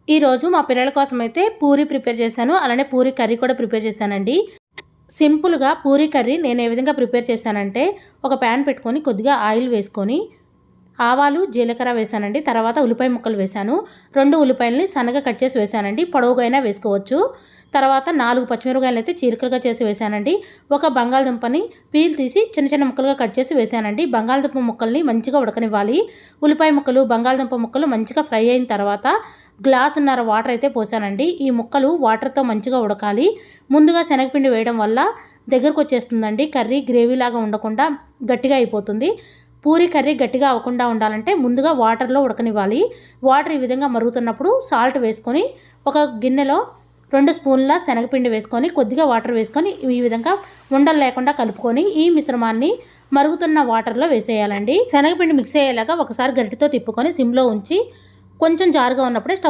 ఈరోజు మా పిల్లల కోసం అయితే పూరి ప్రిపేర్ చేశాను. అలానే పూరి కర్రీ కూడా ప్రిపేర్ చేశానండి. సింపుల్‌గా పూరి కర్రీ నేను ఏ విధంగా ప్రిపేర్ చేశానంటే, ఒక ప్యాన్ పెట్టుకొని కొద్దిగా ఆయిల్ వేసుకొని ఆవాలు, జీలకర్ర వేశానండి. తర్వాత ఉల్లిపాయ ముక్కలు వేశాను. 2 ఉల్లిపాయలని సన్నగా కట్ చేసి వేశానండి. పొడవుగా అయినా వేసుకోవచ్చు. తర్వాత 4 పచ్చిమిరపకాయలు అయితే చీలికలుగా చేసి వేశానండి. ఒక బంగాళదుంపని పీల్ తీసి చిన్న చిన్న ముక్కలుగా కట్ చేసి వేశానండి. బంగాళదుంప ముక్కల్ని మంచిగా ఉడకనివ్వాలి. ఉల్లిపాయ ముక్కలు, బంగాళదుంప ముక్కలు మంచిగా ఫ్రై అయిన తర్వాత గ్లాసున్నర వాటర్ అయితే పోసానండి. ఈ ముక్కలు వాటర్తో మంచిగా ఉడకాలి. ముందుగా శనగపిండి వేయడం వల్ల దగ్గరకు వచ్చేస్తుందండి. కర్రీ గ్రేవీలాగా ఉండకుండా గట్టిగా అయిపోతుంది. పూరి కర్రీ గట్టిగా అవ్వకుండా ఉండాలంటే ముందుగా వాటర్లో ఉడకనివ్వాలి. వాటర్ ఈ విధంగా మరుగుతున్నప్పుడు సాల్ట్ వేసుకొని ఒక గిన్నెలో 2 స్పూన్ల శనగపిండి వేసుకొని కొద్దిగా వాటర్ వేసుకొని ఈ విధంగా ఉండలు లేకుండా కలుపుకొని ఈ మిశ్రమాన్ని మరుగుతున్న వాటర్లో వేసేయాలండి. శనగపిండి మిక్స్ అయ్యేలాగా ఒకసారి గరిటెతో తిప్పుకొని సిమ్లో ఉంచి కొంచెం జారుగా ఉన్నప్పుడే స్టవ్